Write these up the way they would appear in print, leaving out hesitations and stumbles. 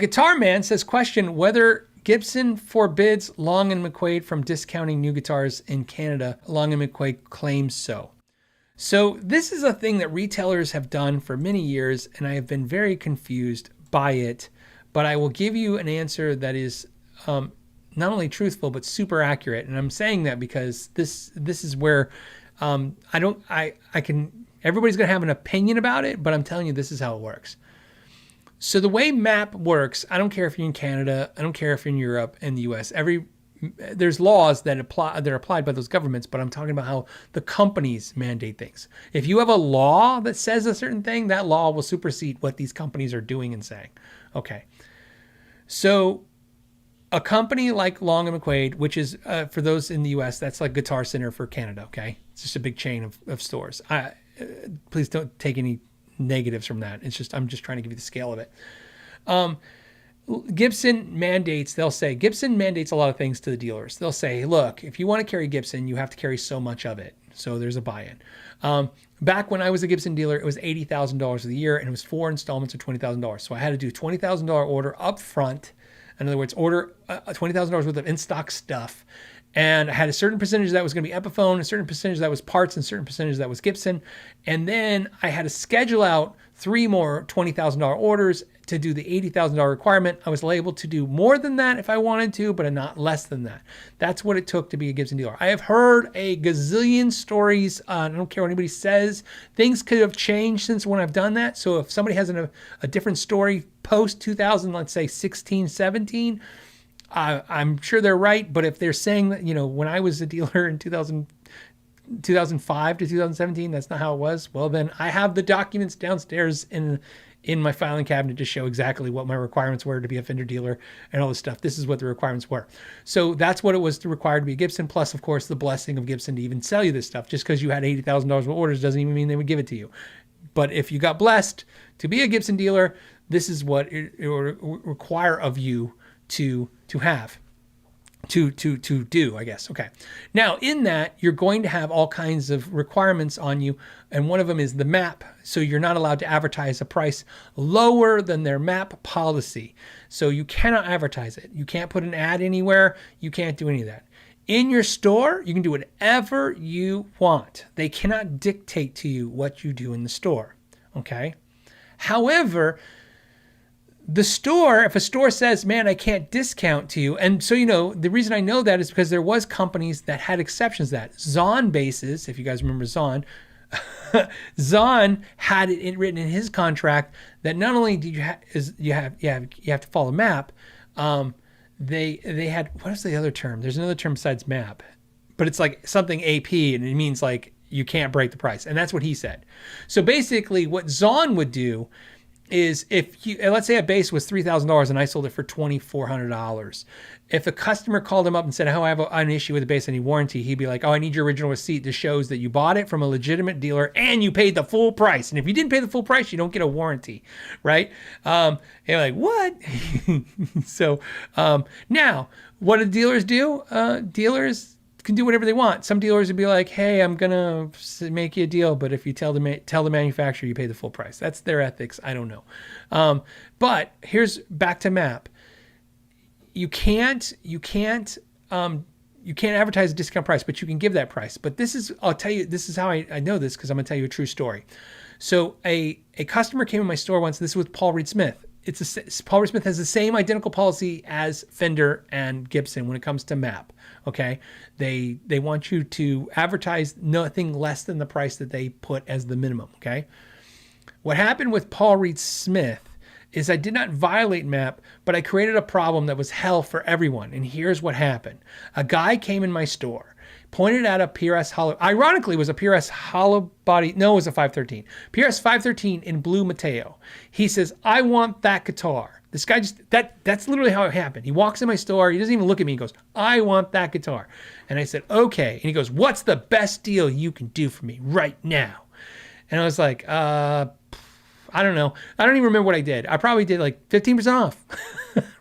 Guitar Man says, question whether Gibson forbids Long and McQuaid from discounting new guitars in Canada. Long and McQuaid claims so. So this is a thing that retailers have done for many years, and I have been very confused by it. But I will give you an answer that is not only truthful but super accurate. And I'm saying that because this is where I can. Everybody's gonna have an opinion about it, but I'm telling you, this is how it works. So the way MAP works, I don't care if you're in Canada, I don't care if you're in Europe and the US. There's laws that are applied by those governments, but I'm talking about how the companies mandate things. If you have a law that says a certain thing, that law will supersede what these companies are doing and saying. Okay. So a company like Long and McQuaid, which is for those in the US, that's like Guitar Center for Canada. Okay. It's just a big chain of stores. Please don't take any negatives from that. I'm just trying to give you the scale of it. Gibson mandates a lot of things to the dealers. They'll say, look, if you want to carry Gibson, you have to carry so much of it. So there's a buy-in. Back when I was a Gibson dealer, it was $80,000 a year, and it was 4 installments of $20,000. So I had to do $20,000 order up front. In other words, order $20,000 worth of in-stock stuff. And I had a certain percentage that was going to be Epiphone, a certain percentage that was parts, and a certain percentage that was Gibson. And then I had to schedule out 3 more $20,000 orders to do the $80,000 requirement. I was able to do more than that if I wanted to, but not less than that. That's what it took to be a Gibson dealer. I have heard a gazillion stories. I don't care what anybody says. Things could have changed since when I've done that. So if somebody has a different story post 2000, let's say 16, 17, I'm sure they're right. But if they're saying that, when I was a dealer in 2005 to 2017, that's not how it was. Well, then I have the documents downstairs in my filing cabinet to show exactly what my requirements were to be a Fender dealer and all this stuff. This is what the requirements were. So that's what it was required to be a Gibson. Plus, of course, the blessing of Gibson to even sell you this stuff. Just because you had $80,000 of orders doesn't even mean they would give it to you. But if you got blessed to be a Gibson dealer, this is what it would require of you to have. To do, I guess. Okay. Now, in that, you're going to have all kinds of requirements on you, and one of them is the MAP. So you're not allowed to advertise a price lower than their MAP policy. So you cannot advertise it. You can't put an ad anywhere. You can't do any of that. In your store, you can do whatever you want. They cannot dictate to you what you do in the store. Okay? However, the store, if a store says, man, I can't discount to you. And so, the reason I know that is because there was companies that had exceptions to that. Zahn bases, if you guys remember Zahn, Zahn had it written in his contract that not only did you have to follow MAP, they had, what is the other term? There's another term besides MAP, but it's like something AP, and it means like you can't break the price. And that's what he said. So basically what Zahn would do is if let's say a bass was $3,000 and I sold it for $2,400. If a customer called him up and said, I have an issue with the bass, I need warranty, he'd be like, I need your original receipt that shows that you bought it from a legitimate dealer and you paid the full price. And if you didn't pay the full price, you don't get a warranty, right? And you're like, what? So now, what do dealers do? Dealers can do whatever they want. Some dealers would be like, hey, I'm gonna make you a deal, but if you tell the manufacturer you pay the full price. That's their ethics. I don't know. But here's back to MAP. You can't advertise a discount price, but you can give that price. But I'll tell you, this is how I know this, because I'm gonna tell you a true story. So a customer came in my store once. This was Paul Reed Smith. Paul Reed Smith has the same identical policy as Fender and Gibson when it comes to MAP. Okay, they want you to advertise nothing less than the price that they put as the minimum. Okay, what happened with Paul Reed Smith is I did not violate MAP, but I created a problem that was hell for everyone. And here's what happened: a guy came in my store, pointed at a PRS hollow. Ironically, it was a PRS hollow body. No, it was a 513. PRS 513 in blue Mateo. He says, I want that guitar. This guy that's literally how it happened. He walks in my store. He doesn't even look at me. He goes, I want that guitar. And I said, okay. And he goes, what's the best deal you can do for me right now? And I was like, I don't know. I don't even remember what I did. I probably did like 15% off,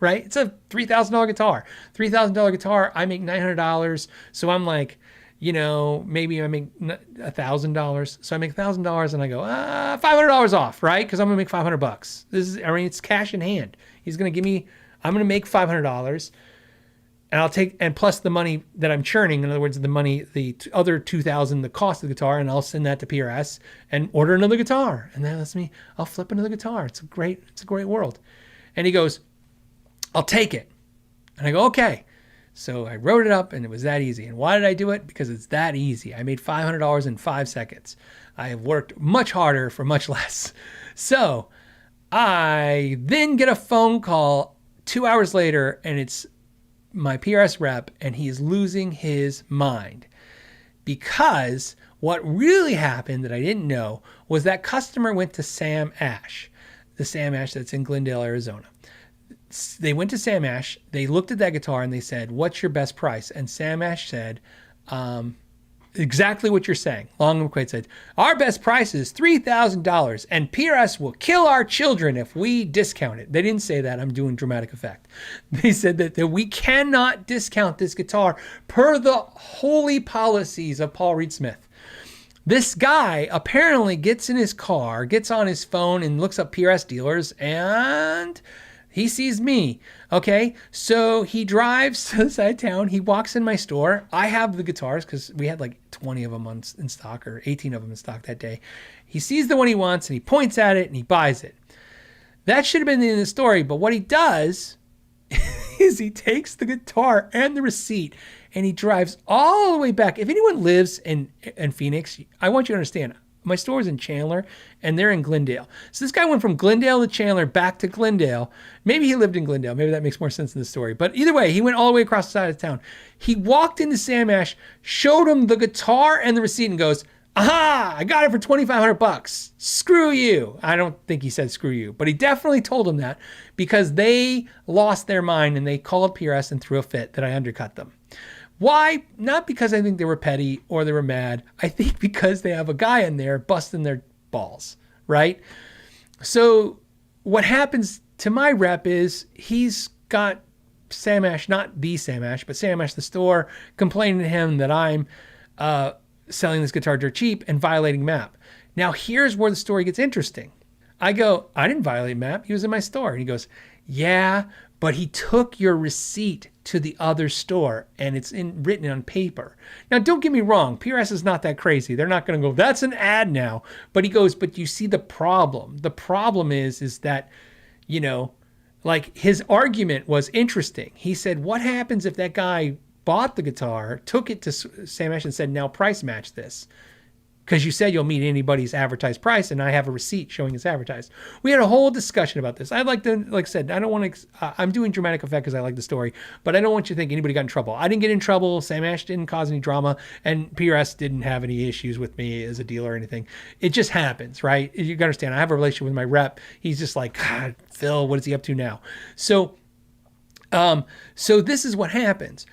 right? It's a $3,000 guitar. $3,000 guitar. I make $900. So I'm like, maybe I make $1,000. So I make $1,000 and I go, $500 off, right? Because I'm going to make $500. It's cash in hand. He's going to give me, I'm going to make $500 and I'll take, and plus the money that I'm churning, in other words, the money, the other $2,000, the cost of the guitar, and I'll send that to PRS and order another guitar. And that lets me, I'll flip another guitar. It's a great world. And he goes, I'll take it. And I go, okay. So I wrote it up and it was that easy. And why did I do it? Because it's that easy. I made $500 in 5 seconds. I have worked much harder for much less. So I then get a phone call 2 hours later and it's my PRS rep and he's losing his mind because what really happened that I didn't know was that customer went to Sam Ash, the Sam Ash that's in Glendale, Arizona. They went to Sam Ash, they looked at that guitar and they said, what's your best price? And Sam Ash said, exactly what you're saying. Long McQuaid said, our best price is $3,000 and PRS will kill our children if we discount it. They didn't say that. I'm doing dramatic effect. They said that we cannot discount this guitar per the holy policies of Paul Reed Smith. This guy apparently gets in his car, gets on his phone and looks up PRS dealers and he sees me. Okay. So he drives to the side of town. He walks in my store. I have the guitars because we had like 20 of them in stock or 18 of them in stock that day. He sees the one he wants and he points at it and he buys it. That should have been the end of the story. But what he does is he takes the guitar and the receipt and he drives all the way back. If anyone lives in Phoenix, I want you to understand, my store is in Chandler and they're in Glendale. So this guy went from Glendale to Chandler back to Glendale. Maybe he lived in Glendale. Maybe that makes more sense in the story. But either way, he went all the way across the side of town. He walked into Sam Ash, showed him the guitar and the receipt and goes, aha, I got it for $2,500. Screw you. I don't think he said screw you, but he definitely told him that because they lost their mind and they called PRS and threw a fit that I undercut them. Why? Not because I think they were petty or they were mad. I think because they have a guy in there busting their balls, right? So what happens to my rep is he's got Sam Ash, not the Sam Ash, but Sam Ash, the store, complaining to him that I'm selling this guitar dirt cheap and violating MAP. Now, here's where the story gets interesting. I go, I didn't violate MAP. He was in my store. And he goes, yeah, but he took your receipt to the other store and it's written on paper. Now, don't get me wrong. PRS is not that crazy. They're not going to go, that's an ad now. But he goes, but you see the problem. The problem is that, like his argument was interesting. He said, what happens if that guy bought the guitar, took it to Sam Ash and said, now price match this? Because you said you'll meet anybody's advertised price, and I have a receipt showing it's advertised. We had a whole discussion about this. I'd like to, like I said, I don't want to, I'm doing dramatic effect because I like the story, but I don't want you to think anybody got in trouble. I didn't get in trouble. Sam Ash didn't cause any drama, and PRS didn't have any issues with me as a dealer or anything. It just happens, right? You got to understand, I have a relationship with my rep. He's just like, God, Phil, what is he up to now? So this is what happens.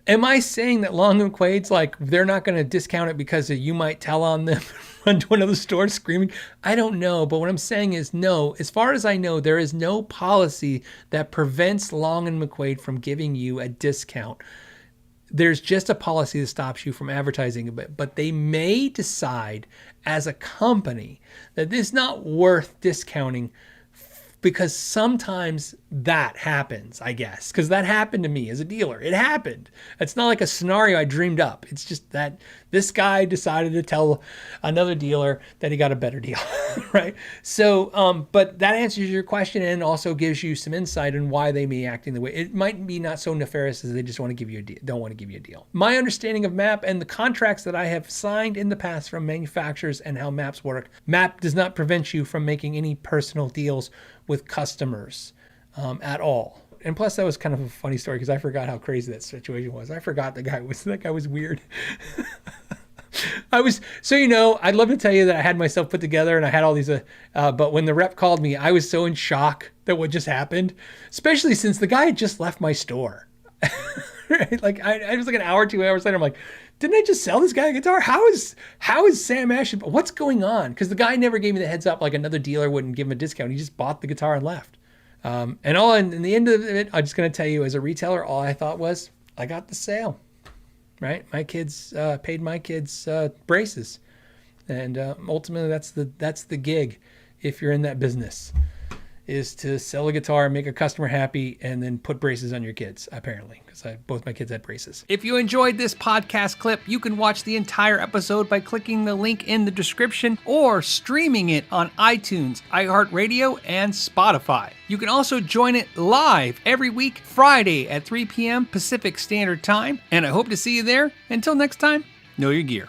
Am I saying that Long and Quaid's like they're not going to discount it because you might tell on them, run to another store screaming? I don't know, but what I'm saying is no. As far as I know, there is no policy that prevents Long and McQuaid from giving you a discount. There's just a policy that stops you from advertising a bit, but they may decide as a company that it's not worth discounting because sometimes that happens, I guess, because that happened to me as a dealer. It happened. It's not like a scenario I dreamed up. It's just that this guy decided to tell another dealer that he got a better deal, right? So, but that answers your question and also gives you some insight on why they may act in the way. It might be not so nefarious as they just want to give you a deal, don't want to give you a deal. My understanding of MAP and the contracts that I have signed in the past from manufacturers and how MAPs work, MAP does not prevent you from making any personal deals with customers at all. And plus, that was kind of a funny story because I forgot how crazy that situation was. I forgot that guy was weird. I'd love to tell you that I had myself put together and I had all these, but when the rep called me, I was so in shock that what just happened, especially since the guy had just left my store. Right? Like I was like an hour, 2 hours later, I'm like, didn't I just sell this guy a guitar? How is Sam Ash? What's going on? Because the guy never gave me the heads up like another dealer wouldn't give him a discount. He just bought the guitar and left. And all in the end of it, I'm just going to tell you as a retailer, all I thought was I got the sale. right? My kids paid my kids braces, and ultimately that's the gig. If you're in that business, is to sell a guitar, make a customer happy, and then put braces on your kids, apparently, because both my kids had braces. If you enjoyed this podcast clip, you can watch the entire episode by clicking the link in the description or streaming it on iTunes, iHeartRadio, and Spotify. You can also join it live every week, Friday at 3 p.m. Pacific Standard Time, and I hope to see you there. Until next time, know your gear.